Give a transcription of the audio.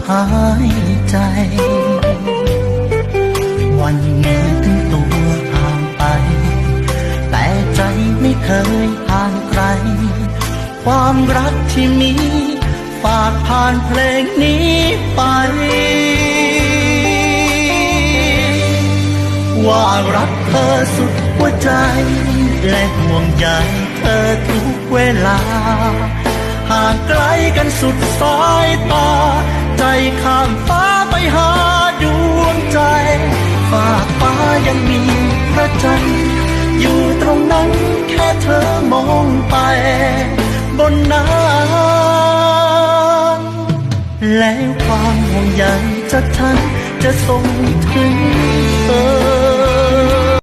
หายใจวันนี้ถึงตัวห่างไปแต่ใจไม่เคยห่างไกลความรักที่มีฝากผ่านเพลงนี้ไปว่ารักเธอสุดหัวใจและห่วงใยเธอทุกเวลาห่างไกลกันสุดสายตาใจข้ามฟ้าไปหาดวงใจฝากฟ้ายังมีพระจันทร์อยู่ตรงนั้นแค่เธอมองไปบนน้ำแล้วความห่วงใยจากฉันจะส่งถึง